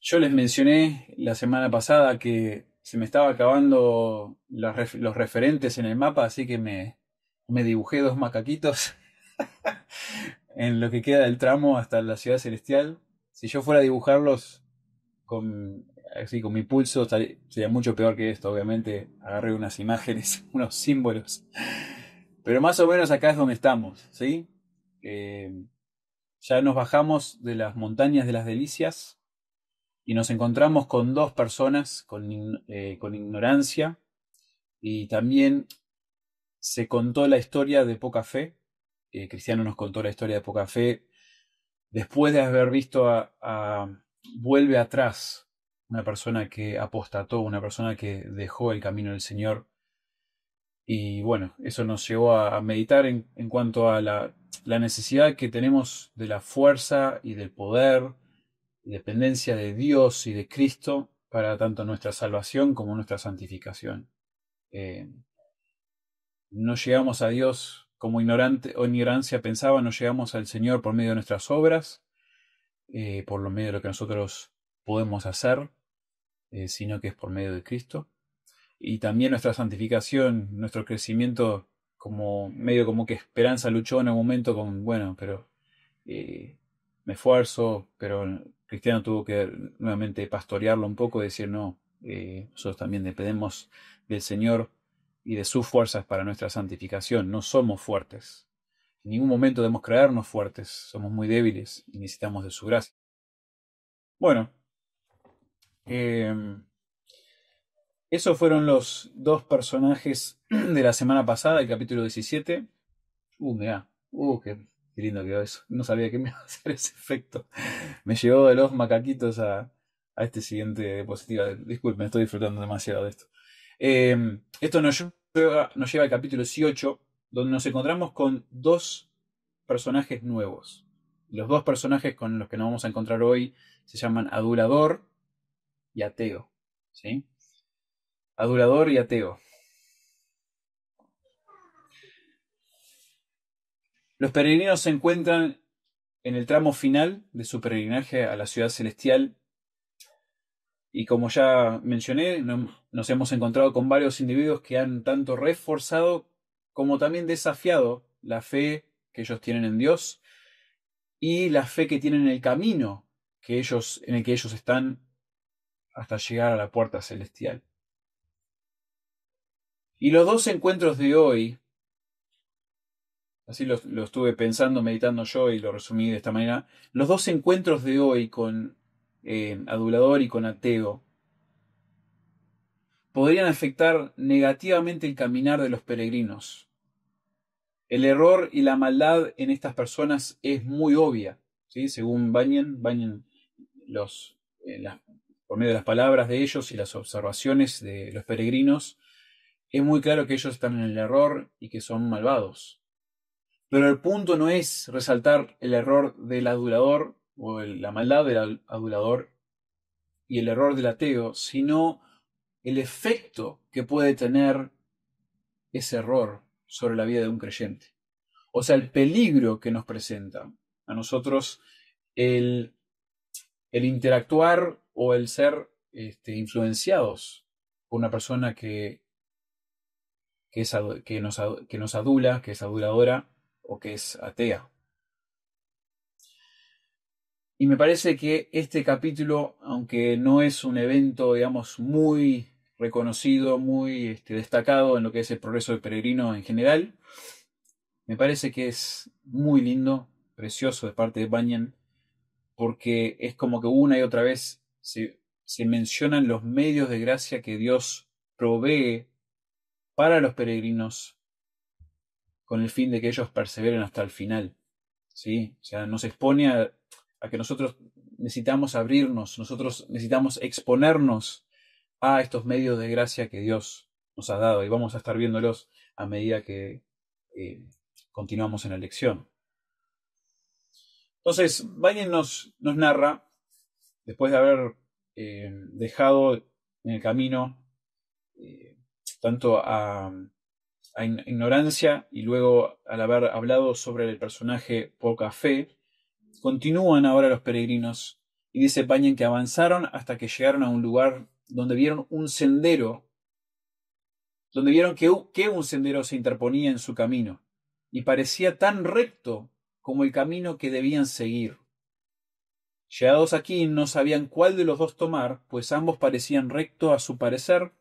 Yo les mencioné la semana pasada que se me estaba acabando los referentes en el mapa, así que me dibujé dos macaquitos en lo que queda del tramo hasta la ciudad celestial. Si yo fuera a dibujarlos con, así, con mi pulso, sería mucho peor que esto, obviamente. Agarré unas imágenes, unos símbolos. Pero más o menos acá es donde estamos, ¿sí? Eh, ya nos bajamos de las montañas de las delicias y nos encontramos con dos personas con ignorancia, y también se contó la historia de poca fe. Cristiano nos contó la historia de poca fe después de haber visto vuelve atrás, una persona que apostató, una persona que dejó el camino del Señor. Y bueno, eso nos llevó a meditar en cuanto a la necesidad que tenemos de la fuerza y del poder y dependencia de Dios y de Cristo para tanto nuestra salvación como nuestra santificación. Eh, no llegamos a Dios como ignorante o ignorancia pensaba, no llegamos al Señor por medio de nuestras obras, por lo medio de lo que nosotros podemos hacer, sino que es por medio de Cristo. Y también nuestra santificación, nuestro crecimiento como medio como que Esperanza luchó en un momento con, bueno, pero eh, me esfuerzo, pero Cristiano tuvo que nuevamente pastorearlo un poco y decir, no, nosotros también dependemos del Señor y de sus fuerzas para nuestra santificación. No somos fuertes. En ningún momento debemos creernos fuertes. Somos muy débiles y necesitamos de su gracia. Bueno, eh, esos fueron los dos personajes de la semana pasada, el capítulo 17. Mirá, qué lindo quedó eso. No sabía que me iba a hacer ese efecto. Me llevó de los macaquitos a este siguiente diapositiva. Disculpen, estoy disfrutando demasiado de esto. Esto nos lleva al capítulo 18, donde nos encontramos con dos personajes nuevos. Los dos personajes con los que nos vamos a encontrar hoy se llaman Adulador y Ateo. ¿Sí? Adulador y Ateo. Los peregrinos se encuentran en el tramo final de su peregrinaje a la ciudad celestial. Y como ya mencioné, nos hemos encontrado con varios individuos que han tanto reforzado como también desafiado la fe que ellos tienen en Dios y la fe que tienen en el camino en el que ellos están hasta llegar a la puerta celestial. Y los dos encuentros de hoy, así lo estuve pensando, meditando yo y lo resumí de esta manera, los dos encuentros de hoy con Adulador y con Ateo podrían afectar negativamente el caminar de los peregrinos. El error y la maldad en estas personas es muy obvia, ¿sí? Según Bunyan por medio de las palabras de ellos y las observaciones de los peregrinos, es muy claro que ellos están en el error y que son malvados. Pero el punto no es resaltar el error del adulador o la maldad del adulador y el error del ateo, sino el efecto que puede tener ese error sobre la vida de un creyente. O sea, el peligro que nos presenta a nosotros el interactuar o el ser influenciados por una persona que nos adula, que es aduladora o que es atea. Y me parece que este capítulo, aunque no es un evento, digamos, muy reconocido, muy destacado en lo que es el progreso del peregrino en general, me parece que es muy lindo, precioso de parte de Bunyan, porque es como que una y otra vez se mencionan los medios de gracia que Dios provee para los peregrinos con el fin de que ellos perseveren hasta el final. ¿Sí? O sea, nos expone a que nosotros necesitamos abrirnos, nosotros necesitamos exponernos a estos medios de gracia que Dios nos ha dado, y vamos a estar viéndolos a medida que continuamos en la lección. Entonces, Bunyan nos narra, después de haber dejado en el camino eh, tanto a ignorancia y luego al haber hablado sobre el personaje poca fe, continúan ahora los peregrinos Y dice Bunyan que avanzaron hasta que llegaron a un lugar donde vieron un sendero, donde vieron que un sendero se interponía en su camino, y parecía tan recto como el camino que debían seguir. Llegados aquí no sabían cuál de los dos tomar, pues ambos parecían recto a su parecer,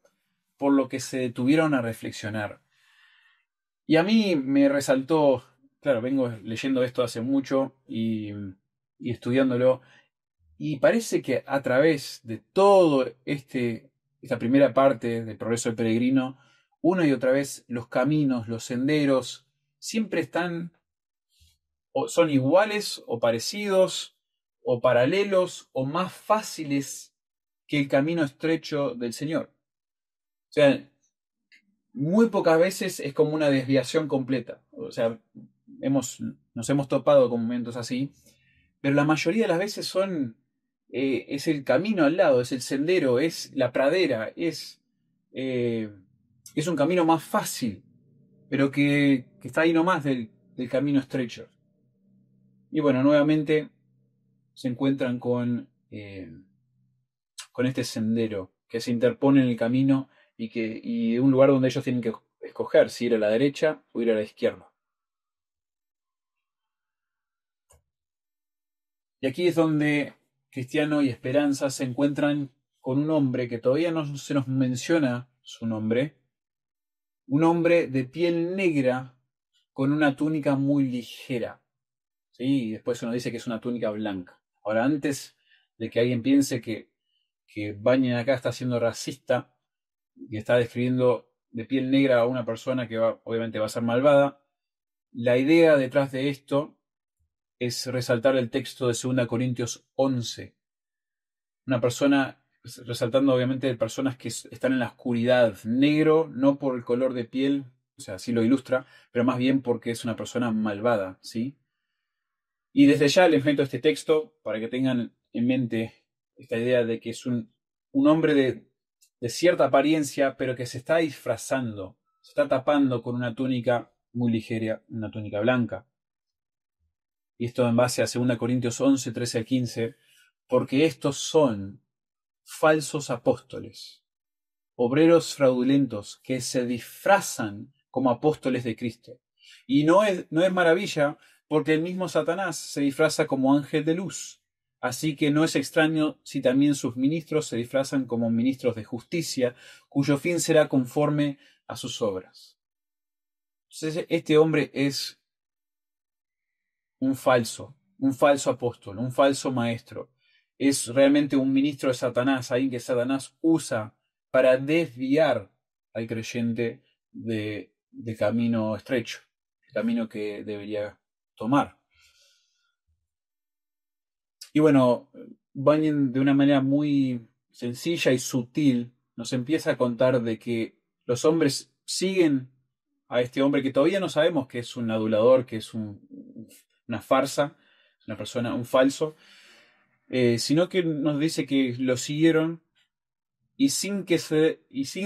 por lo que se detuvieron a reflexionar. Y a mí me resaltó, claro, vengo leyendo esto hace mucho y estudiándolo, y parece que a través de todo esta primera parte del progreso del peregrino, una y otra vez los caminos, los senderos, siempre están, o son iguales o parecidos, o paralelos, o más fáciles que el camino estrecho del Señor. O sea, muy pocas veces es como una desviación completa. O sea, nos hemos topado con momentos así, pero la mayoría de las veces es el camino al lado, es el sendero, es la pradera, eh, es un camino más fácil, pero que está ahí nomás del camino estrecho. Y bueno, nuevamente se encuentran con este sendero que se interpone en el camino y un lugar donde ellos tienen que escoger si ir a la derecha o ir a la izquierda. Y aquí es donde Cristiano y Esperanza se encuentran con un hombre que todavía no se nos menciona su nombre, un hombre de piel negra con una túnica muy ligera. ¿Sí? Y después uno dice que es una túnica blanca. Ahora, antes de que alguien piense que Bunyan acá está siendo racista, que está describiendo de piel negra a una persona que obviamente va a ser malvada, la idea detrás de esto es resaltar el texto de 2 Corintios 11. Una persona, resaltando obviamente personas que están en la oscuridad, negro, no por el color de piel, o sea, sí lo ilustra, pero más bien porque es una persona malvada, ¿sí? Y desde ya les meto este texto para que tengan en mente esta idea de que es un hombre de cierta apariencia, pero que se está disfrazando, se está tapando con una túnica muy ligera, una túnica blanca. Y esto en base a 2 Corintios 11, 13 al 15, porque estos son falsos apóstoles, obreros fraudulentos que se disfrazan como apóstoles de Cristo. Y no es maravilla, porque el mismo Satanás se disfraza como ángel de luz. Así que no es extraño si también sus ministros se disfrazan como ministros de justicia, cuyo fin será conforme a sus obras. Entonces, este hombre es un falso apóstol, un falso maestro. Es realmente un ministro de Satanás, alguien que Satanás usa para desviar al creyente de camino estrecho, el camino que debería tomar. Y bueno, Bunyan de una manera muy sencilla y sutil nos empieza a contar de que los hombres siguen a este hombre que todavía no sabemos que es un adulador, que es una farsa, una persona, un falso, sino que nos dice que lo siguieron y sin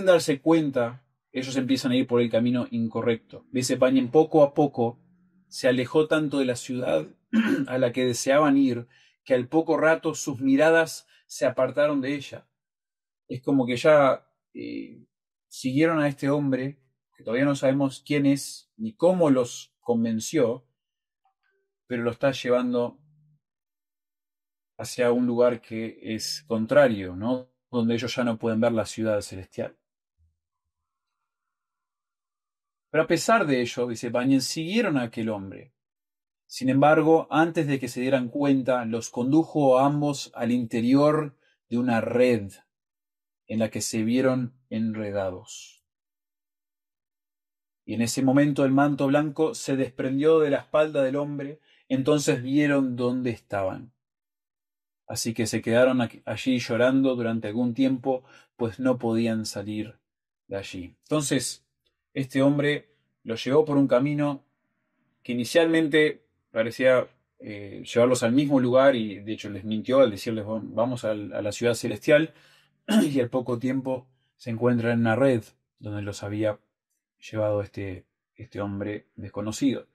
darse cuenta, ellos empiezan a ir por el camino incorrecto. Dice Bunyan, poco a poco se alejó tanto de la ciudad a la que deseaban ir, que al poco rato sus miradas se apartaron de ella. Es como que ya siguieron a este hombre, que todavía no sabemos quién es ni cómo los convenció, pero lo está llevando hacia un lugar que es contrario, ¿no? Donde ellos ya no pueden ver la ciudad celestial. Pero a pesar de ello, dice Bunyan, siguieron a aquel hombre. Sin embargo, antes de que se dieran cuenta, los condujo a ambos al interior de una red en la que se vieron enredados. Y en ese momento el manto blanco se desprendió de la espalda del hombre, entonces vieron dónde estaban. Así que se quedaron allí llorando durante algún tiempo, pues no podían salir de allí. Entonces, este hombre los llevó por un camino que inicialmente parecía llevarlos al mismo lugar y de hecho les mintió al decirles vamos a la ciudad celestial y al poco tiempo se encuentran en una red donde los había llevado este hombre desconocido.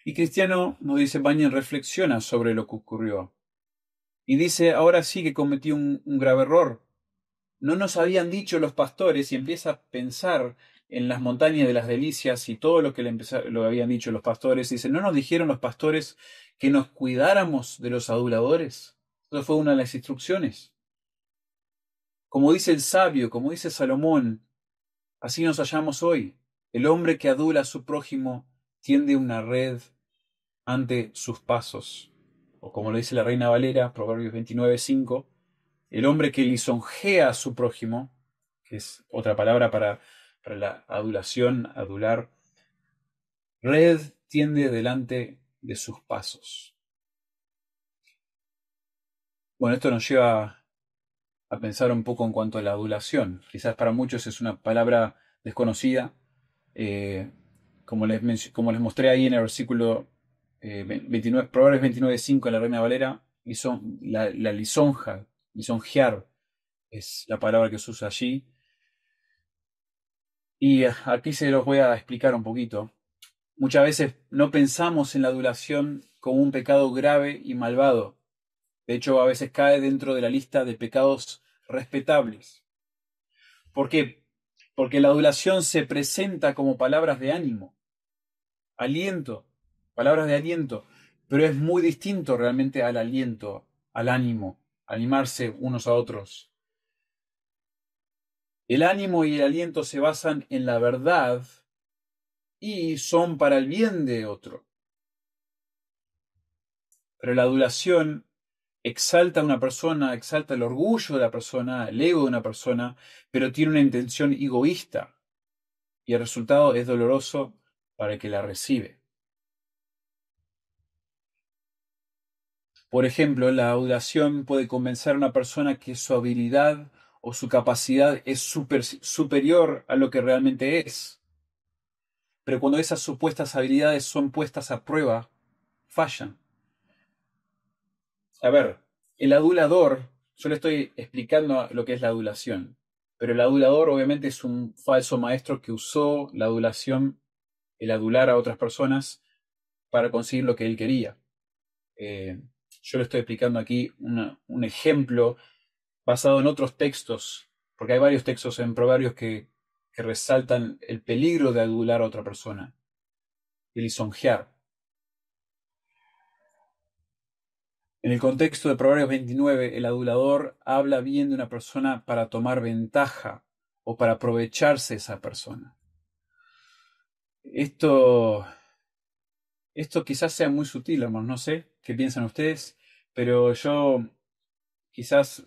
Y Cristiano nos dice, Bunyan reflexiona sobre lo que ocurrió. Y dice, ahora sí que cometí un grave error. No nos habían dicho los pastores, y empieza a pensar en las montañas de las delicias y todo lo que lo habían dicho los pastores. Dice, ¿no nos dijeron los pastores que nos cuidáramos de los aduladores? Eso fue una de las instrucciones. Como dice el sabio, como dice Salomón, así nos hallamos hoy. El hombre que adula a su prójimo tiende una red ante sus pasos. O como lo dice la Reina Valera, Proverbios 29:5, el hombre que lisonjea a su prójimo, que es otra palabra para la adulación, adular, red tiende delante de sus pasos. Bueno, esto nos lleva a pensar un poco en cuanto a la adulación. Quizás para muchos es una palabra desconocida. Eh, como les mostré ahí en el versículo 29, Proverbios 29:5 en la Reina Valera, la lisonja, lisonjear es la palabra que se usa allí. Y aquí se los voy a explicar un poquito. Muchas veces no pensamos en la adulación como un pecado grave y malvado. De hecho, a veces cae dentro de la lista de pecados respetables. ¿Por qué? Porque la adulación se presenta como palabras de ánimo, aliento, palabras de aliento, pero es muy distinto realmente al aliento, al ánimo, animarse unos a otros. El ánimo y el aliento se basan en la verdad y son para el bien de otro. Pero la adulación exalta a una persona, exalta el orgullo de la persona, el ego de una persona, pero tiene una intención egoísta y el resultado es doloroso para el que la recibe. Por ejemplo, la adulación puede convencer a una persona que su habilidad o su capacidad es superior a lo que realmente es. Pero cuando esas supuestas habilidades son puestas a prueba, fallan. A ver, el adulador, yo le estoy explicando lo que es la adulación, pero el adulador obviamente es un falso maestro que usó la adulación, el adular a otras personas, para conseguir lo que él quería. Eh, yo le estoy explicando aquí un ejemplo basado en otros textos, porque hay varios textos en Proverbios que resaltan el peligro de adular a otra persona, de lisonjear. En el contexto de Proverbios 29, el adulador habla bien de una persona para tomar ventaja o para aprovecharse de esa persona. Esto, esto quizás sea muy sutil, hermanos, no sé qué piensan ustedes, pero yo quizás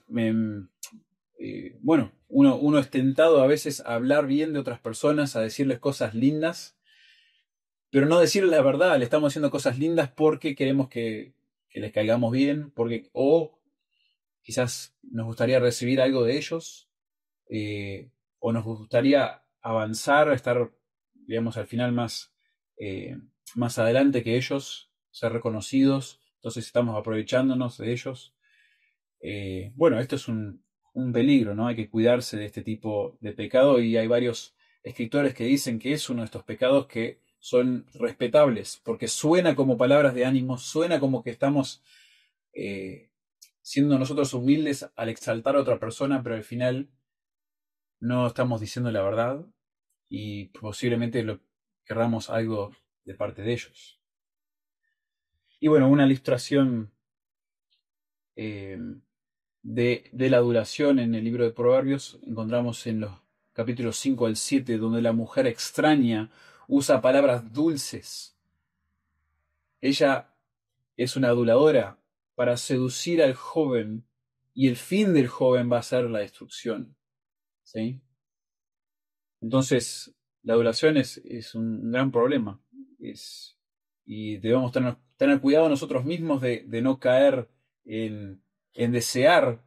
bueno, uno es tentado a veces a hablar bien de otras personas, a decirles cosas lindas, pero no decirles la verdad, le estamos haciendo cosas lindas porque queremos que les caigamos bien, o quizás nos gustaría recibir algo de ellos, o nos gustaría avanzar, estar, digamos, al final más adelante que ellos, ser reconocidos, entonces estamos aprovechándonos de ellos. Bueno, esto es un peligro, ¿no? Hay que cuidarse de este tipo de pecado y hay varios escritores que dicen que es uno de estos pecados que son respetables, porque suena como palabras de ánimo, suena como que estamos eh, siendo nosotros humildes al exaltar a otra persona, pero al final no estamos diciendo la verdad y posiblemente querramos algo de parte de ellos. Y bueno, una ilustración eh, de la adulación en el libro de Proverbios encontramos en los capítulos 5 al 7, donde la mujer extraña usa palabras dulces. Ella es una aduladora para seducir al joven y el fin del joven va a ser la destrucción. ¿Sí? Entonces, la adulación es un gran problema. Y debemos tener cuidado nosotros mismos de no caer en desear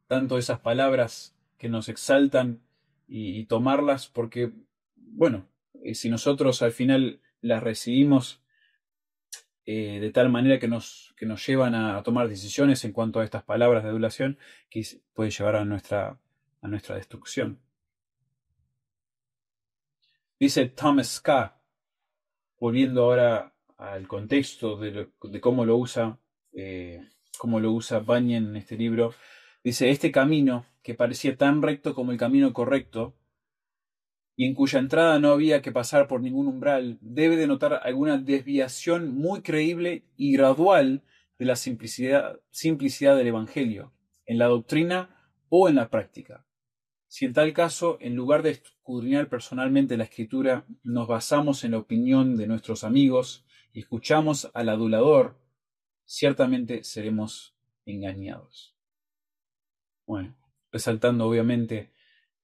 tanto esas palabras que nos exaltan y tomarlas, porque, bueno, si nosotros al final las recibimos de tal manera que nos llevan a tomar decisiones en cuanto a estas palabras de adulación, que puede llevar a nuestra destrucción. Dice Thomas K., volviendo ahora al contexto de cómo lo usa Bunyan en este libro, dice, este camino, que parecía tan recto como el camino correcto, y en cuya entrada no había que pasar por ningún umbral, debe denotar alguna desviación muy creíble y gradual de la simplicidad del Evangelio, en la doctrina o en la práctica. Si en tal caso, en lugar de escudriñar personalmente la Escritura, nos basamos en la opinión de nuestros amigos y escuchamos al adulador, ciertamente seremos engañados. Bueno, resaltando obviamente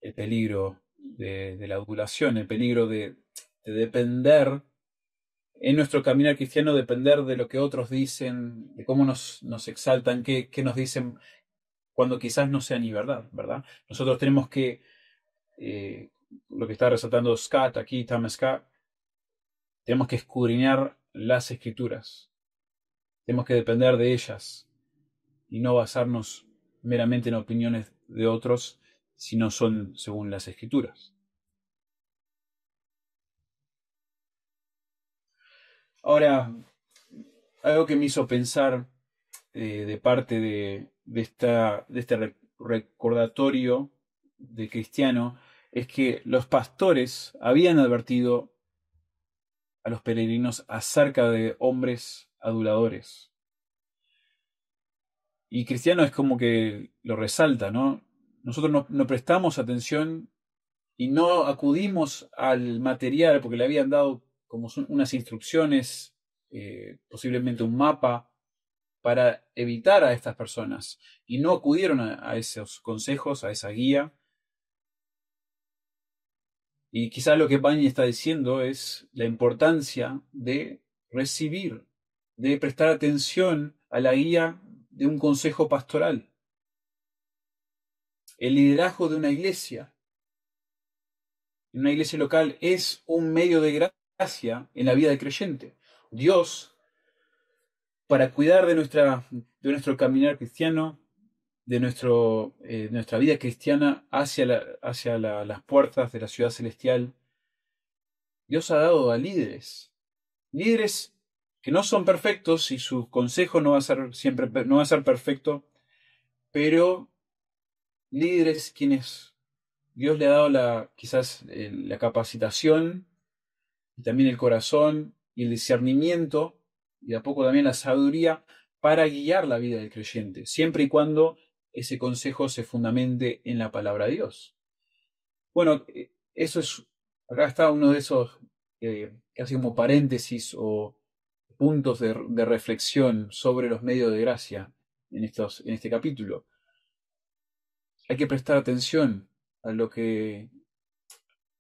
el peligro de la adulación, el peligro de depender, en nuestro caminar cristiano, depender de lo que otros dicen, de cómo nos exaltan, qué nos dicen, cuando quizás no sea ni verdad, ¿verdad? Nosotros tenemos que, lo que está resaltando Scott aquí, Thomas Scott, tenemos que escudriñar las escrituras, tenemos que depender de ellas y no basarnos meramente en opiniones de otros, si no son según las escrituras. Ahora, algo que me hizo pensar de parte de este recordatorio de cristiano es que los pastores habían advertido a los peregrinos acerca de hombres aduladores. Y cristiano es como que lo resalta, ¿no? Nosotros no prestamos atención y no acudimos al material porque le habían dado como unas instrucciones, posiblemente un mapa, para evitar a estas personas. Y no acudieron a esos consejos, a esa guía. Y quizás lo que Bunyan está diciendo es la importancia de recibir, de prestar atención a la guía de un consejo pastoral. El liderazgo de una iglesia local es un medio de gracia en la vida del creyente. Dios, para cuidar de nuestro caminar cristiano, de nuestra vida cristiana hacia las puertas de la ciudad celestial, Dios ha dado a líderes. Líderes que no son perfectos y su consejo no va a ser siempre, no va a ser perfecto, pero líderes quienes Dios le ha dado quizás la capacitación y también el corazón y el discernimiento y de a poco también la sabiduría para guiar la vida del creyente, siempre y cuando ese consejo se fundamente en la palabra de Dios. Bueno, acá está uno de esos casi como paréntesis o puntos de reflexión sobre los medios de gracia en este capítulo. Hay que prestar atención a lo que,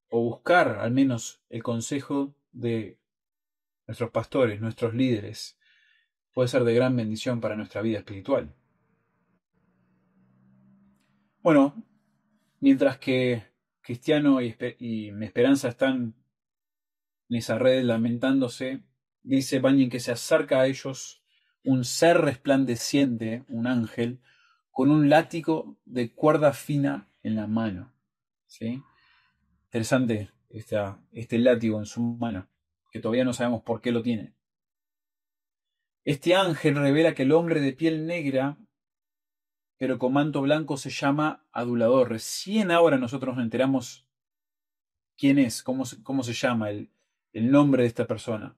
o buscar al menos el consejo de nuestros pastores, nuestros líderes. Puede ser de gran bendición para nuestra vida espiritual. Bueno, mientras que Cristiano y mi Esperanza están en esa red lamentándose, dice Bunyan que se acerca a ellos un ser resplandeciente, un ángel, con un látigo de cuerda fina en la mano. ¿Sí? Interesante este látigo en su mano, que todavía no sabemos por qué lo tiene. Este ángel revela que el hombre de piel negra, pero con manto blanco, se llama adulador. Recién ahora nosotros nos enteramos quién es, cómo se llama el nombre de esta persona.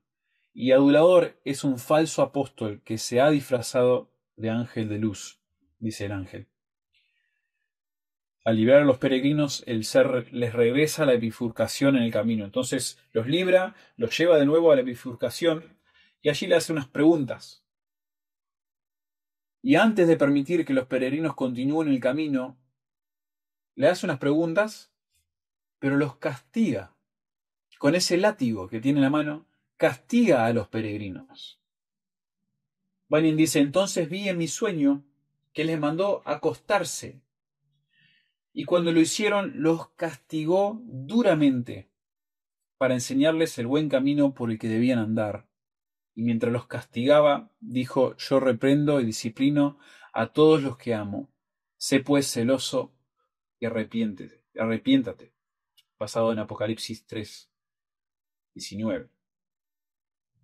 Y adulador es un falso apóstol que se ha disfrazado de ángel de luz, dice el ángel. Al librar a los peregrinos, el ser les regresa a la bifurcación en el camino. Entonces los libra, los lleva de nuevo a la bifurcación y allí le hace unas preguntas. Y antes de permitir que los peregrinos continúen el camino, le hace unas preguntas, pero los castiga. Con ese látigo que tiene en la mano, castiga a los peregrinos. Bunyan dice, entonces vi en mi sueño que les mandó acostarse. Y cuando lo hicieron, los castigó duramente para enseñarles el buen camino por el que debían andar. Y mientras los castigaba, dijo, yo reprendo y disciplino a todos los que amo. Sé pues celoso y arrepiéntate. Basado en Apocalipsis 3:19.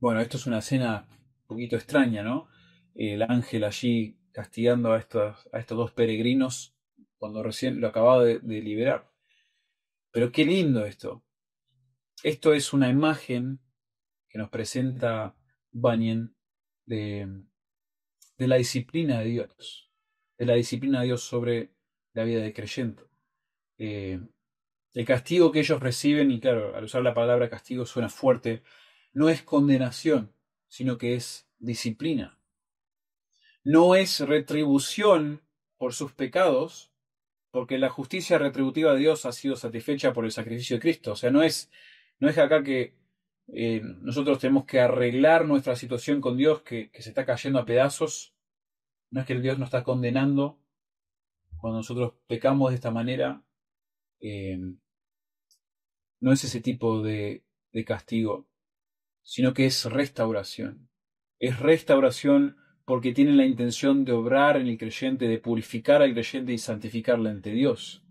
Bueno, esto es una escena un poquito extraña, ¿no? El ángel allí castigando a estos dos peregrinos cuando recién lo acababa de liberar. Pero qué lindo esto. Esto es una imagen que nos presenta Bunyan de, de la disciplina de Dios, de la disciplina de Dios sobre la vida del creyente. Eh, el castigo que ellos reciben, y claro, al usar la palabra castigo suena fuerte, no es condenación, sino que es disciplina. No es retribución por sus pecados, porque la justicia retributiva de Dios ha sido satisfecha por el sacrificio de Cristo. O sea, no es acá que nosotros tenemos que arreglar nuestra situación con Dios que se está cayendo a pedazos. No es que el Dios nos está condenando cuando nosotros pecamos de esta manera. eh, no es ese tipo de castigo, sino que es restauración. Es restauración porque tiene la intención de obrar en el creyente, de purificar al creyente y santificarle ante Dios.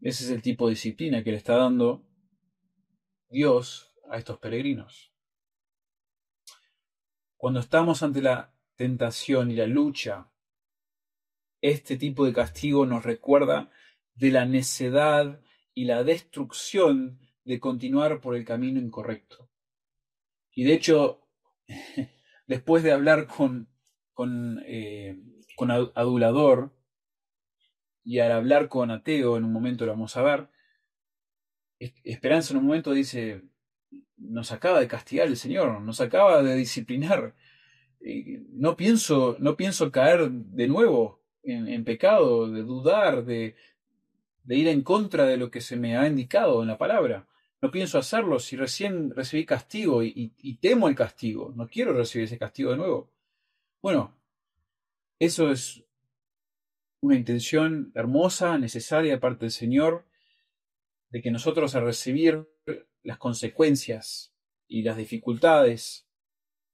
Ese es el tipo de disciplina que le está dando Dios a estos peregrinos. Cuando estamos ante la tentación y la lucha, este tipo de castigo nos recuerda de la necedad y la destrucción de continuar por el camino incorrecto. Y de hecho, después de hablar con adulador y al hablar con ateo, en un momento lo vamos a ver, Esperanza en un momento dice, nos acaba de castigar el Señor, nos acaba de disciplinar. No pienso caer de nuevo en pecado, de dudar, de ir en contra de lo que se me ha indicado en la palabra. No pienso hacerlo si recién recibí castigo y temo el castigo. No quiero recibir ese castigo de nuevo. Bueno, eso es una intención hermosa, necesaria de parte del Señor, de que nosotros al recibir las consecuencias y las dificultades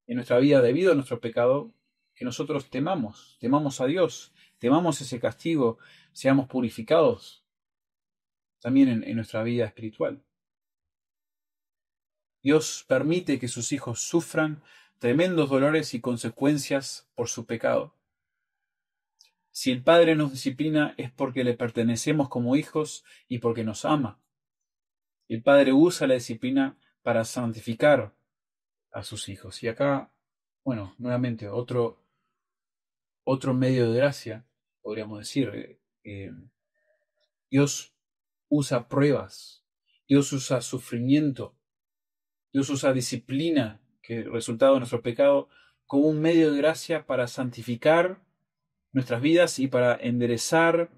en nuestra vida debido a nuestro pecado, que nosotros temamos a Dios, temamos ese castigo, seamos purificados también en nuestra vida espiritual. Dios permite que sus hijos sufran tremendos dolores y consecuencias por su pecado. Si el Padre nos disciplina es porque le pertenecemos como hijos y porque nos ama. El Padre usa la disciplina para santificar a sus hijos. Y acá, bueno, nuevamente otro medio de gracia, podríamos decir. Dios usa pruebas, Dios usa sufrimiento, Dios usa disciplina, que es el resultado de nuestro pecado, como un medio de gracia para santificar nuestras vidas y para enderezar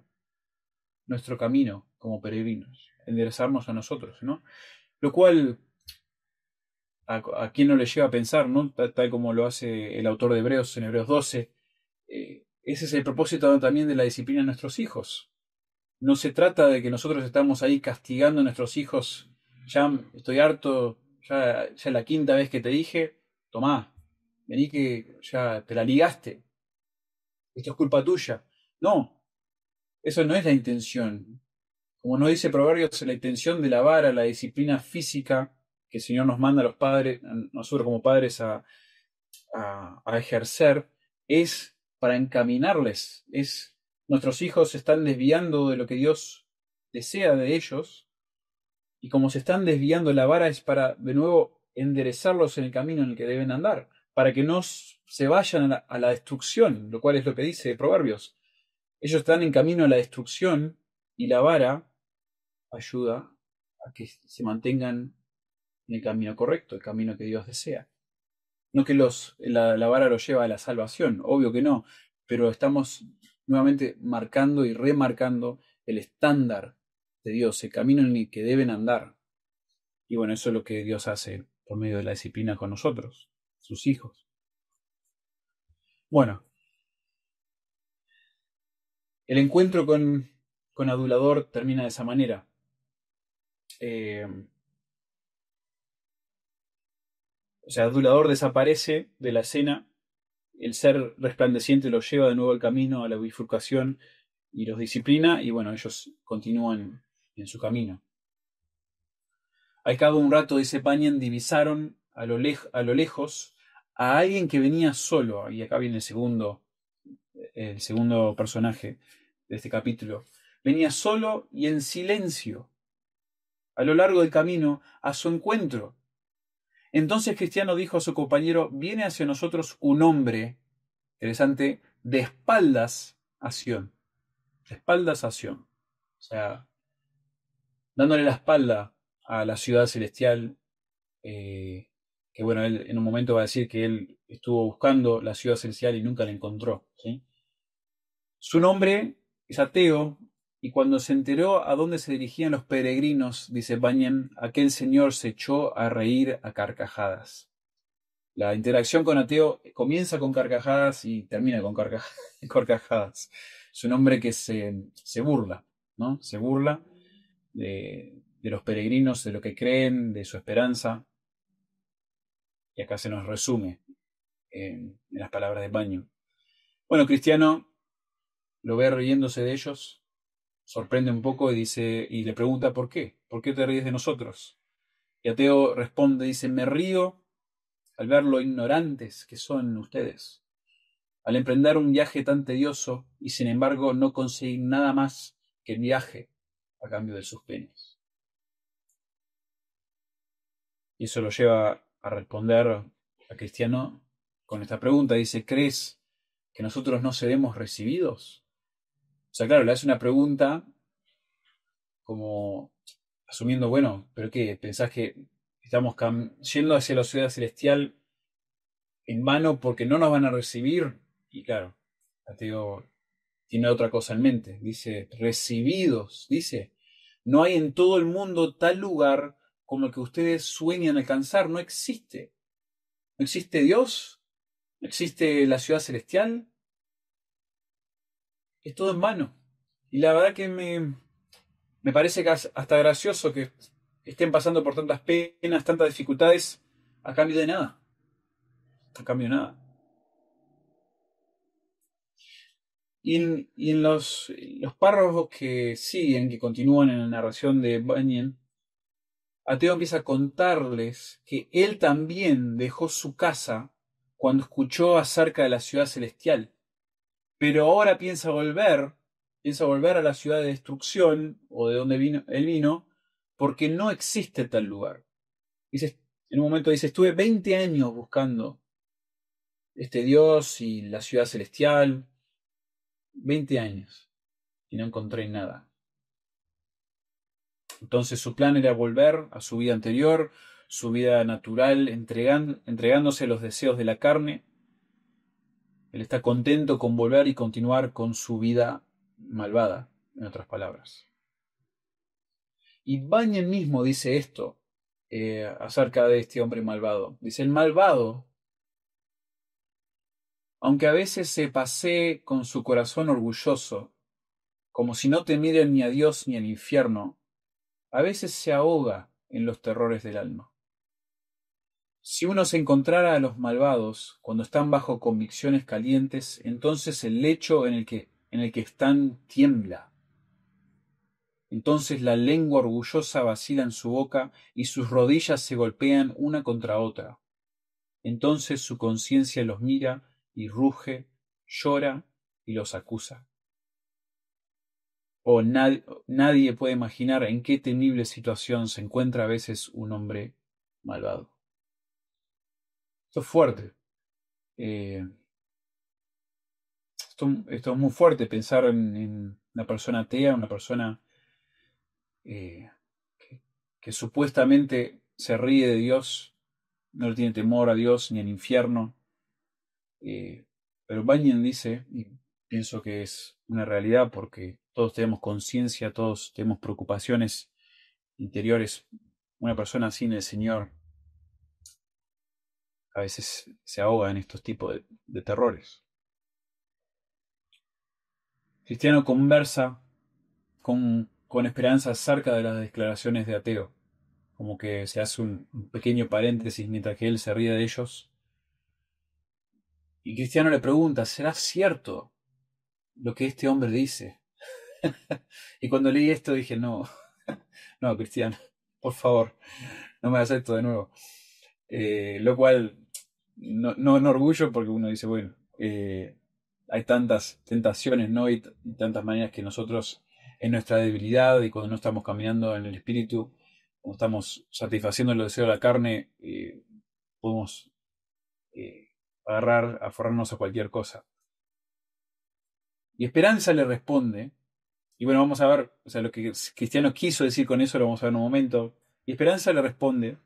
nuestro camino como peregrinos, enderezarnos a nosotros, ¿no? Lo cual a quien no le lleva a pensar, ¿no? Tal como lo hace el autor de Hebreos en Hebreos 12, ese es el propósito también de la disciplina de nuestros hijos. No se trata de que nosotros estamos ahí castigando a nuestros hijos. Ya estoy harto, ya es la quinta vez que te dije, tomá, vení que ya te la ligaste. Esto es culpa tuya. No, eso no es la intención. Como nos dice Proverbios, la intención de la vara, la disciplina física que el Señor nos manda a los padres, a nosotros como padres a ejercer, es para encaminarles. Nuestros hijos se están desviando de lo que Dios desea de ellos, y como se están desviando, la vara es para de nuevo enderezarlos en el camino en el que deben andar, para que no se vayan a la destrucción, lo cual es lo que dice Proverbios. Ellos están en camino a la destrucción y la vara ayuda a que se mantengan en el camino correcto, el camino que Dios desea. No que la vara los lleva a la salvación, obvio que no, pero estamos nuevamente marcando y remarcando el estándar de Dios, el camino en el que deben andar. Y bueno, eso es lo que Dios hace por medio de la disciplina con nosotros, sus hijos. Bueno, el encuentro con Adulador termina de esa manera. O sea, Adulador desaparece de la escena, el ser resplandeciente los lleva de nuevo al camino, a la bifurcación, y los disciplina, y bueno, ellos continúan en su camino. Al cabo de un rato, dice Bunyan, divisaron a lo lejos a alguien que venía solo, y acá viene el segundo personaje de este capítulo, venía solo y en silencio a lo largo del camino a su encuentro. Entonces Cristiano dijo a su compañero, viene hacia nosotros un hombre, interesante, de espaldas a Sión. De espaldas a Sión. O sea, dándole la espalda a la ciudad celestial, que bueno, él en un momento va a decir que él estuvo buscando la ciudad celestial y nunca la encontró. ¿Sí? Su nombre es ateo, y cuando se enteró a dónde se dirigían los peregrinos, dice Bunyan, aquel señor se echó a reír a carcajadas. La interacción con ateo comienza con carcajadas y termina con carcajadas. Es un hombre que se burla, ¿no? Se burla de los peregrinos, de lo que creen, de su esperanza. Y acá se nos resume en las palabras de Bunyan. Bueno, Cristiano lo ve riéndose de ellos, sorprende un poco y dice, y le pregunta ¿por qué? ¿Por qué te ríes de nosotros? Y ateo responde, dice, me río al ver lo ignorantes que son ustedes, al emprender un viaje tan tedioso y sin embargo no conseguir nada más que el viaje a cambio de sus penas. Y eso lo lleva a responder a Cristiano con esta pregunta. Dice, ¿crees que nosotros no seremos recibidos? O sea, claro, le hace una pregunta como asumiendo, bueno, ¿pero qué? ¿Pensás que estamos yendo hacia la ciudad celestial en vano porque no nos van a recibir? Y claro, ateo tiene otra cosa en mente. Dice, recibidos, dice, no hay en todo el mundo tal lugar como el que ustedes sueñan alcanzar. No existe. No existe Dios, no existe la ciudad celestial. Es todo en vano. Y la verdad que me parece que hasta gracioso que estén pasando por tantas penas, tantas dificultades, a cambio de nada. A cambio de nada. Y en los párrafos que siguen, que continúan en la narración de Bunyan, Ateo empieza a contarles que él también dejó su casa cuando escuchó acerca de la ciudad celestial, pero ahora piensa volver a la ciudad de destrucción o de donde él vino, porque no existe tal lugar. Dice, en un momento dice, estuve 20 años buscando este Dios y la ciudad celestial, 20 años, y no encontré nada. Entonces su plan era volver a su vida anterior, su vida natural, entregándose a los deseos de la carne. Él está contento con volver y continuar con su vida malvada, en otras palabras. Y Bunyan mismo dice esto acerca de este hombre malvado. Dice, el malvado, aunque a veces se pasee con su corazón orgulloso, como si no temiera ni a Dios ni al infierno, a veces se ahoga en los terrores del alma. Si uno se encontrara a los malvados cuando están bajo convicciones calientes, entonces el lecho en el que están tiembla. Entonces la lengua orgullosa vacila en su boca y sus rodillas se golpean una contra otra. Entonces su conciencia los mira y ruge, llora y los acusa. Oh, nadie puede imaginar en qué temible situación se encuentra a veces un hombre malvado. Esto es fuerte. Esto es muy fuerte, pensar en una persona atea, una persona eh, que supuestamente se ríe de Dios, no le tiene temor a Dios ni al infierno. Pero Bunyan dice, y pienso que es una realidad porque todos tenemos conciencia, todos tenemos preocupaciones interiores. Una persona sin el Señor a veces se ahoga en estos tipos de terrores. Cristiano conversa con esperanza acerca de las declaraciones de ateo, como que se hace un pequeño paréntesis mientras que él se ríe de ellos. Y Cristiano le pregunta, ¿será cierto lo que este hombre dice? Y cuando leí esto dije, no, no, Cristiano, por favor, no me hagas esto de nuevo. Lo cual no en orgullo porque uno dice, bueno, hay tantas tentaciones, ¿no? Y tantas maneras que nosotros, en nuestra debilidad y cuando no estamos caminando en el espíritu, cuando estamos satisfaciendo el deseo de la carne, podemos eh, agarrar, aferrarnos a cualquier cosa. Y Esperanza le responde, y bueno, vamos a ver, o sea, lo que Cristiano quiso decir con eso lo vamos a ver en un momento. Y Esperanza le responde,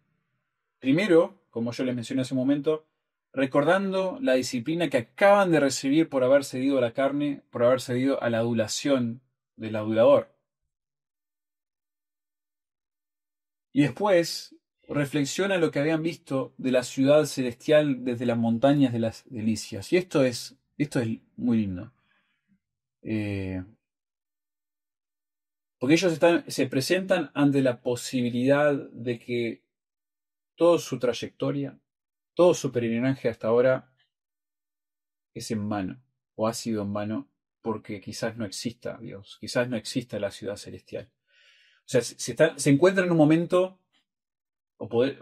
primero, como yo les mencioné hace un momento, recordando la disciplina que acaban de recibir por haber cedido a la carne, por haber cedido a la adulación del adulador. Y después reflexiona lo que habían visto de la ciudad celestial desde las montañas de las delicias. Y esto es muy lindo. Eh, Porque ellos se presentan ante la posibilidad de que toda su trayectoria, todo su peregrinaje hasta ahora es en vano, o ha sido en vano, porque quizás no exista Dios, quizás no exista la ciudad celestial. O sea, se encuentra en un momento, o poder,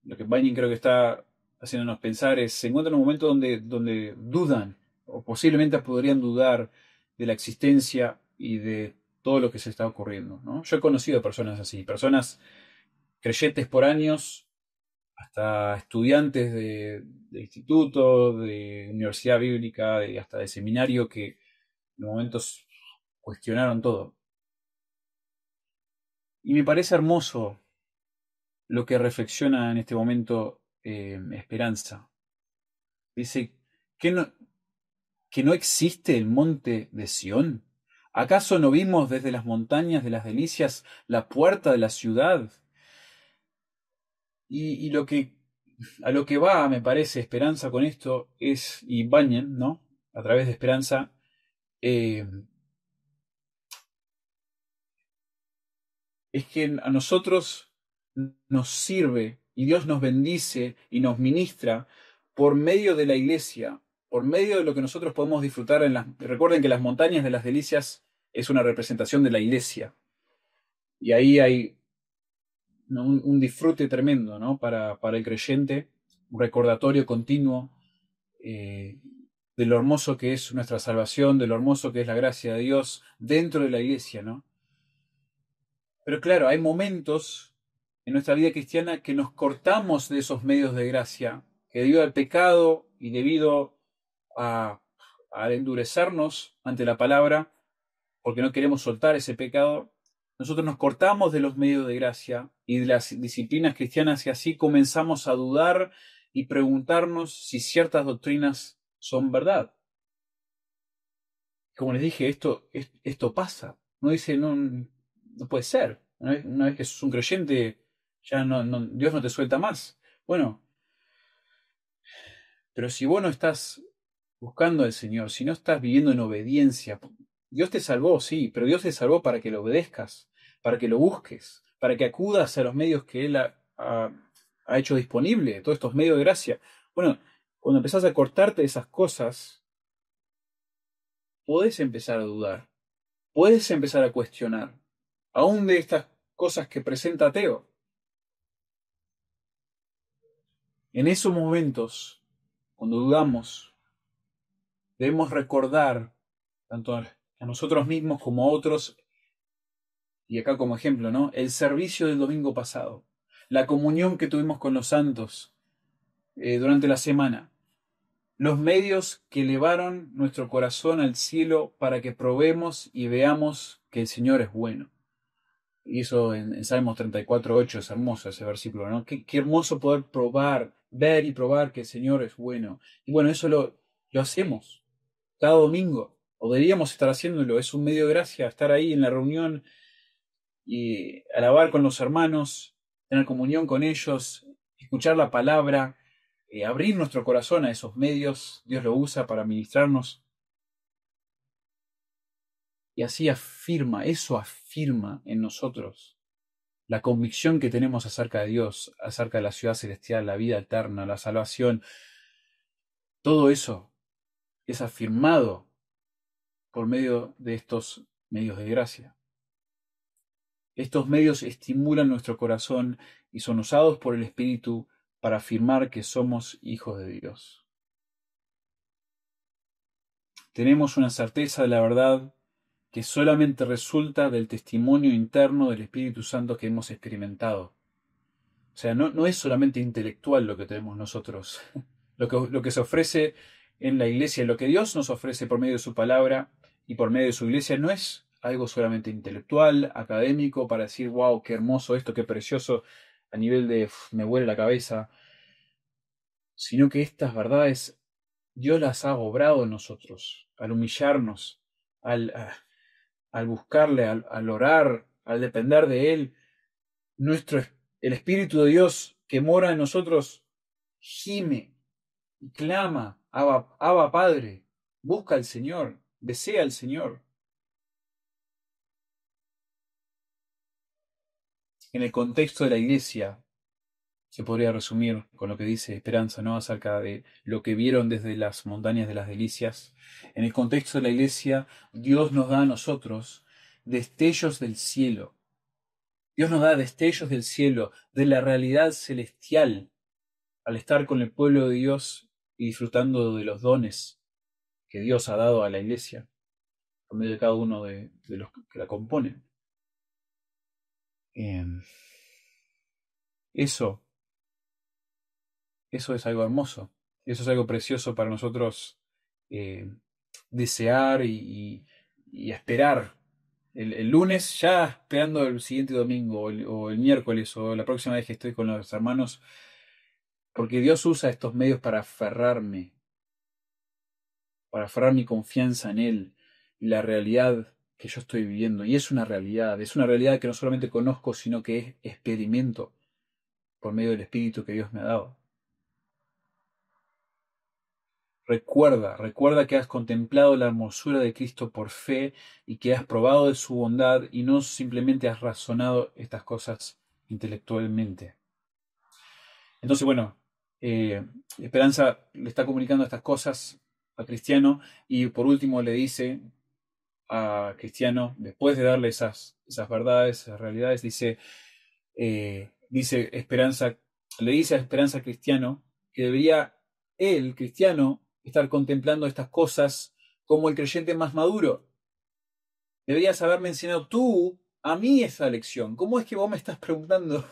lo que Vining creo que está haciéndonos pensar es, se encuentra en un momento donde dudan, o posiblemente podrían dudar de la existencia y de todo lo que se está ocurriendo, ¿no? Yo he conocido personas así, personas creyentes por años, hasta estudiantes de instituto, de universidad bíblica, hasta de seminario, que en momentos cuestionaron todo. Y me parece hermoso lo que reflexiona en este momento Esperanza. Dice, ¿que no existe el monte de Sión? ¿Acaso no vimos desde las montañas de las delicias la puerta de la ciudad? Y a lo que va, me parece, Esperanza con esto es, y Bunyan, ¿no? A través de Esperanza, eh, es que a nosotros nos sirve y Dios nos bendice y nos ministra por medio de la iglesia, por medio de lo que nosotros podemos disfrutar en las... Recuerden que las montañas de las delicias es una representación de la iglesia. Y ahí hay, ¿no?, un disfrute tremendo, ¿no?, para el creyente, un recordatorio continuo eh, de lo hermoso que es nuestra salvación, de lo hermoso que es la gracia de Dios dentro de la iglesia, ¿no? Pero claro, hay momentos en nuestra vida cristiana que nos cortamos de esos medios de gracia, que debido al pecado y debido a, a endurecernos ante la palabra, porque no queremos soltar ese pecado, nosotros nos cortamos de los medios de gracia y de las disciplinas cristianas y así comenzamos a dudar y preguntarnos si ciertas doctrinas son verdad. Como les dije, esto pasa. No dice, no puede ser. Una vez que sos un creyente, ya Dios no te suelta más. Bueno, pero si vos no estás buscando al Señor, si no estás viviendo en obediencia, Dios te salvó, sí, pero Dios te salvó para que lo obedezcas, para que lo busques, para que acudas a los medios que Él ha hecho disponible, todos estos medios de gracia. Bueno, cuando empezás a cortarte de esas cosas, podés empezar a dudar, puedes empezar a cuestionar, aún de estas cosas que presenta Teo. En esos momentos, cuando dudamos, debemos recordar, tanto a nosotros mismos como a otros, y acá como ejemplo, ¿no?, el servicio del domingo pasado, la comunión que tuvimos con los santos durante la semana, los medios que elevaron nuestro corazón al cielo para que probemos y veamos que el Señor es bueno. Y eso en Salmos 34:8 es hermoso ese versículo, ¿no? Qué hermoso poder probar, ver y probar que el Señor es bueno. Y bueno, eso lo hacemos cada domingo, o deberíamos estar haciéndolo. Es un medio de gracia estar ahí en la reunión y alabar con los hermanos, tener comunión con ellos, escuchar la palabra, abrir nuestro corazón a esos medios. Dios lo usa para ministrarnos. Y así eso afirma en nosotros la convicción que tenemos acerca de Dios, acerca de la ciudad celestial, la vida eterna, la salvación. Todo eso es afirmado por medio de estos medios de gracia. Estos medios estimulan nuestro corazón y son usados por el Espíritu para afirmar que somos hijos de Dios. Tenemos una certeza de la verdad que solamente resulta del testimonio interno del Espíritu Santo que hemos experimentado. O sea, no es solamente intelectual lo que tenemos nosotros. Lo que se ofrece en la iglesia, lo que Dios nos ofrece por medio de su palabra y por medio de su iglesia, no es algo solamente intelectual, académico, para decir, wow, qué hermoso esto, qué precioso, a nivel de me huele la cabeza, sino que estas verdades Dios las ha obrado en nosotros, al humillarnos, al buscarle, al orar, al depender de Él. El Espíritu de Dios que mora en nosotros gime y clama, Abba, Abba Padre, busca al Señor, desea al Señor. En el contexto de la iglesia, se podría resumir con lo que dice Esperanza, ¿no? Acerca de lo que vieron desde las montañas de las delicias. En el contexto de la iglesia, Dios nos da a nosotros destellos del cielo. Dios nos da destellos del cielo, de la realidad celestial, al estar con el pueblo de Dios y disfrutando de los dones que Dios ha dado a la iglesia, por medio de cada uno de los que la componen. Eso es algo hermoso, eso es algo precioso para nosotros eh, desear y esperar. El lunes ya esperando el siguiente domingo o el miércoles o la próxima vez que estoy con los hermanos, porque Dios usa estos medios para aferrar mi confianza en Él y la realidad que yo estoy viviendo. Y es una realidad que no solamente conozco, sino que experimento por medio del Espíritu que Dios me ha dado. Recuerda que has contemplado la hermosura de Cristo por fe y que has probado de su bondad y no simplemente has razonado estas cosas intelectualmente. Entonces, bueno, Esperanza le está comunicando estas cosas a Cristiano y por último le dice a Cristiano, después de darle esas verdades, esas realidades, dice Esperanza, le dice a Esperanza Cristiano que debería él, Cristiano, estar contemplando estas cosas como el creyente más maduro. Deberías haberme enseñado tú a mí esa lección. ¿Cómo es que vos me estás preguntando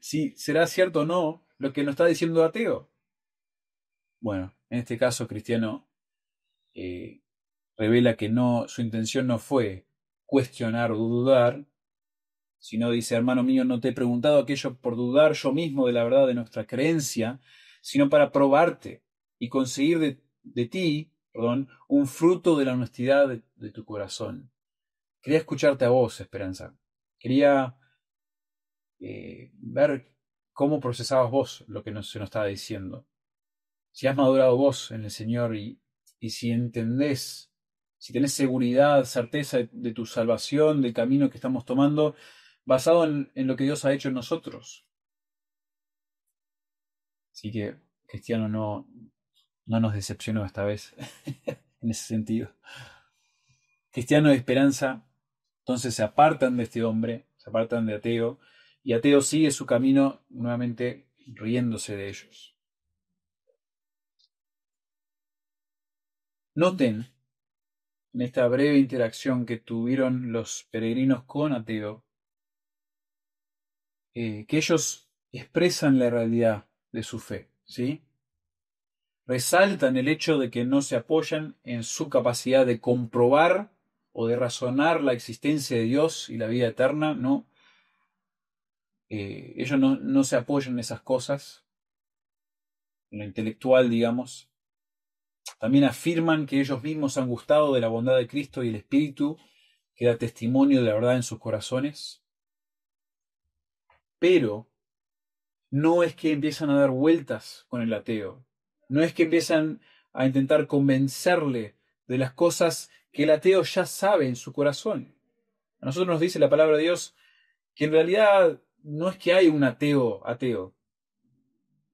si será cierto o no lo que nos está diciendo ateo? Bueno, en este caso Cristiano revela que su intención no fue cuestionar o dudar, sino dice, hermano mío, no te he preguntado aquello por dudar yo mismo de la verdad de nuestra creencia, sino para probarte y conseguir de ti, un fruto de la honestidad de tu corazón. Quería escucharte a vos, Esperanza. Quería ver cómo procesabas vos lo que se nos estaba diciendo. Si has madurado vos en el Señor y si entendés, si tenés seguridad, certeza de tu salvación, del camino que estamos tomando, basado en lo que Dios ha hecho en nosotros. Así que Cristiano no nos decepcionó esta vez en ese sentido. Cristiano de Esperanza entonces se apartan de este hombre, se apartan de Ateo, y Ateo sigue su camino nuevamente riéndose de ellos. Noten en esta breve interacción que tuvieron los peregrinos con Ateo, que ellos expresan la realidad de su fe, ¿sí? Resaltan el hecho de que no se apoyan en su capacidad de comprobar o de razonar la existencia de Dios y la vida eterna, no. Ellos no se apoyan en esas cosas, en lo intelectual, digamos. También afirman que ellos mismos han gustado de la bondad de Cristo y el Espíritu que da testimonio de la verdad en sus corazones. Pero no es que empiezan a dar vueltas con el ateo. No es que empiezan a intentar convencerle de las cosas que el ateo ya sabe en su corazón. A nosotros nos dice la palabra de Dios que en realidad no es que hay un ateo.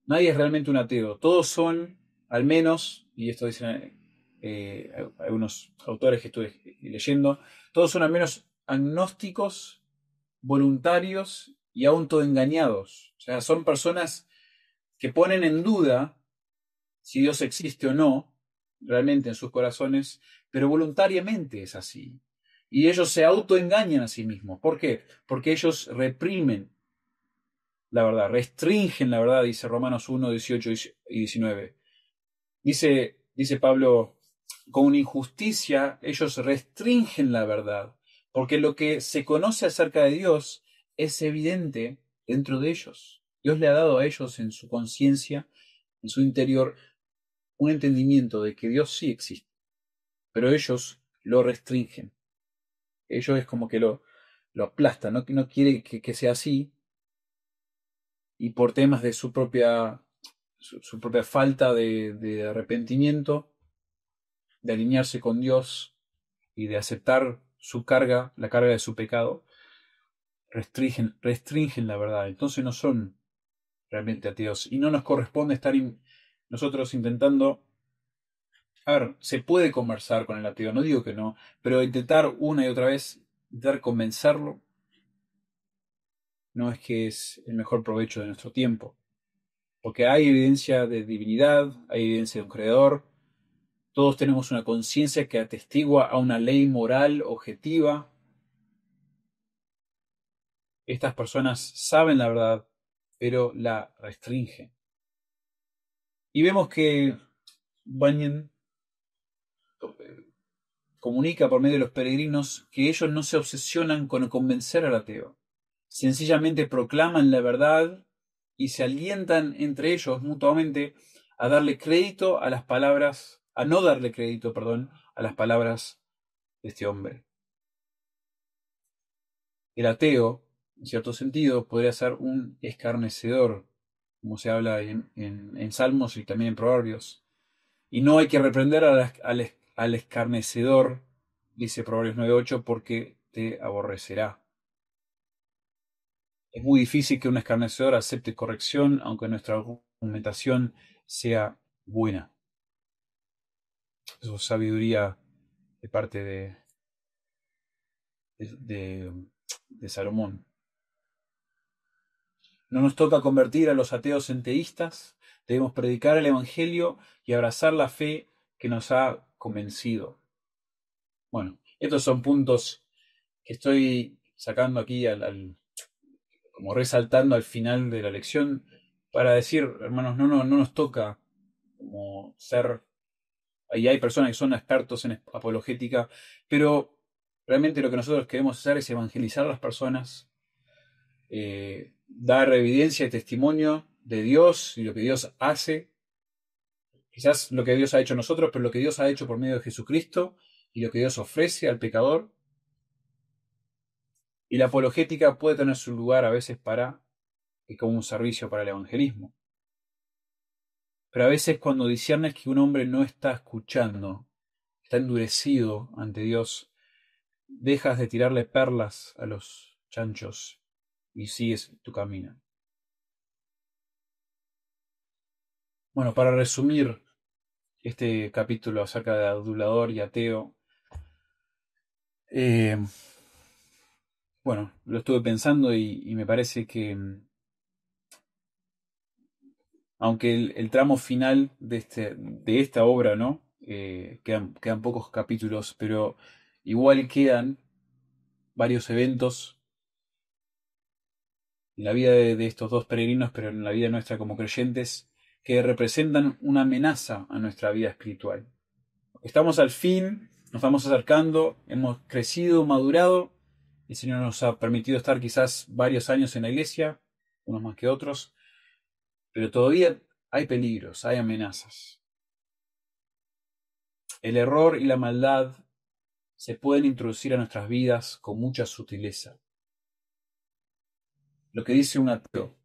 Nadie es realmente un ateo. Todos son, al menos, y esto dicen algunos autores que estuve leyendo, todos son al menos agnósticos, voluntarios y autoengañados. O sea, son personas que ponen en duda si Dios existe o no, realmente en sus corazones, pero voluntariamente es así. Y ellos se autoengañan a sí mismos. ¿Por qué? Porque ellos reprimen la verdad, restringen la verdad, dice Romanos 1, 18 y 19. Dice Pablo, con injusticia ellos restringen la verdad, porque lo que se conoce acerca de Dios es evidente dentro de ellos. Dios le ha dado a ellos en su conciencia, en su interior, un entendimiento de que Dios sí existe, pero ellos lo restringen. Ellos es como que lo aplastan, no quiere que sea así, y por temas de su propia falta de arrepentimiento, de alinearse con Dios y de aceptar su carga, la carga de su pecado, restringen la verdad. Entonces no son realmente ateos. Y no nos corresponde estar nosotros intentando... A ver, se puede conversar con el ateo, no digo que no, pero intentar una y otra vez, intentar convencerlo, no es que es el mejor provecho de nuestro tiempo. Porque hay evidencia de divinidad, hay evidencia de un creador, todos tenemos una conciencia que atestigua a una ley moral objetiva. Estas personas saben la verdad, pero la restringen. Y vemos que Bunyan comunica por medio de los peregrinos que ellos no se obsesionan con convencer al ateo. Sencillamente proclaman la verdad y se alientan entre ellos mutuamente a darle crédito a las palabras, a no darle crédito, perdón, a las palabras de este hombre. El ateo, en cierto sentido, podría ser un escarnecedor, como se habla en Salmos y también en Proverbios. Y no hay que reprender al escarnecedor, dice Proverbios 9:8, porque te aborrecerá. Es muy difícil que un escarnecedor acepte corrección, aunque nuestra argumentación sea buena. Eso es sabiduría de parte de Salomón. No nos toca convertir a los ateos en teístas, debemos predicar el Evangelio y abrazar la fe que nos ha convencido. Bueno, estos son puntos que estoy sacando aquí como resaltando al final de la lección para decir, hermanos, no nos toca como ser, ahí hay personas que son expertos en apologética, pero realmente lo que nosotros queremos hacer es evangelizar a las personas, dar evidencia y testimonio de Dios y lo que Dios hace, quizás lo que Dios ha hecho en nosotros, pero lo que Dios ha hecho por medio de Jesucristo y lo que Dios ofrece al pecador. Y la apologética puede tener su lugar a veces como un servicio para el evangelismo. Pero a veces cuando disciernes que un hombre no está escuchando, está endurecido ante Dios, dejas de tirarle perlas a los chanchos y sigues tu camino. Bueno, para resumir este capítulo acerca de adulador y ateo, bueno, lo estuve pensando y me parece que aunque el tramo final de esta obra, ¿no? Quedan pocos capítulos, pero igual quedan varios eventos en la vida de estos dos peregrinos, pero en la vida nuestra como creyentes, que representan una amenaza a nuestra vida espiritual. Estamos al fin, nos vamos acercando, hemos crecido, madurado, el Señor nos ha permitido estar quizás varios años en la iglesia, unos más que otros, pero todavía hay peligros, hay amenazas. El error y la maldad se pueden introducir a nuestras vidas con mucha sutileza. Lo que dice un ateo,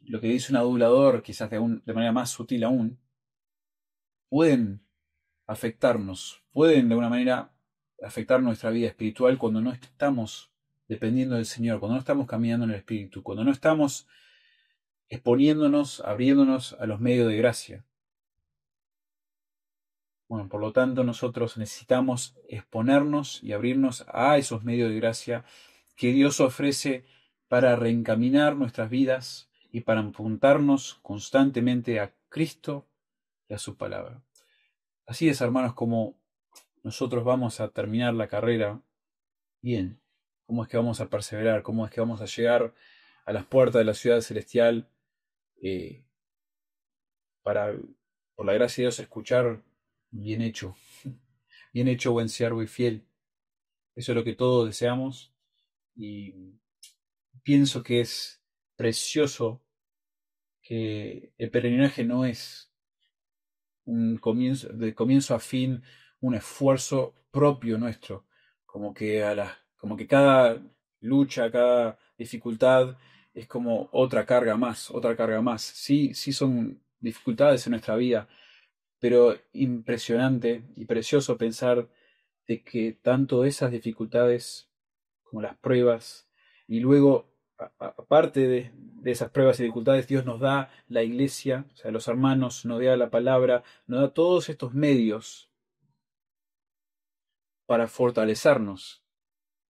lo que dice un adulador, quizás de manera más sutil aún, pueden afectarnos, pueden de alguna manera afectar nuestra vida espiritual cuando no estamos dependiendo del Señor, cuando no estamos caminando en el Espíritu, cuando no estamos exponiéndonos, abriéndonos a los medios de gracia. Bueno, por lo tanto, nosotros necesitamos exponernos y abrirnos a esos medios de gracia que Dios ofrece para reencaminar nuestras vidas y para apuntarnos constantemente a Cristo y a su palabra. Así es, hermanos, como nosotros vamos a terminar la carrera bien. ¿Cómo es que vamos a perseverar? ¿Cómo es que vamos a llegar a las puertas de la ciudad celestial eh, para, por la gracia de Dios, escuchar bien hecho, bien hecho, buen siervo y fiel? Eso es lo que todos deseamos y pienso que es precioso que el peregrinaje no es un comienzo, de comienzo a fin, un esfuerzo propio nuestro, como que cada lucha, cada dificultad es como otra carga más, otra carga más. Sí, sí son dificultades en nuestra vida, pero impresionante y precioso pensar de que tanto esas dificultades como las pruebas, y luego, aparte de esas pruebas y dificultades, Dios nos da la iglesia, o sea, los hermanos, nos da la palabra, nos da todos estos medios para fortalecernos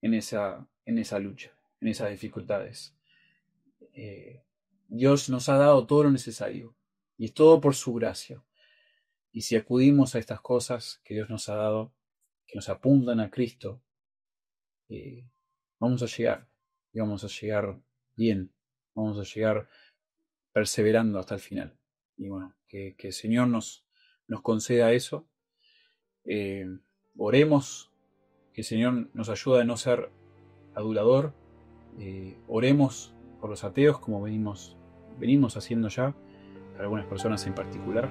en esa lucha, en esas dificultades. Eh, Dios nos ha dado todo lo necesario, y es todo por su gracia. Y si acudimos a estas cosas que Dios nos ha dado, que nos apuntan a Cristo, eh, vamos a llegar, y vamos a llegar bien, vamos a llegar perseverando hasta el final. Y bueno, que el Señor nos conceda eso. Eh, Oremos, que el Señor nos ayude a no ser adulador. Oremos por los ateos, como venimos haciendo ya, para algunas personas en particular.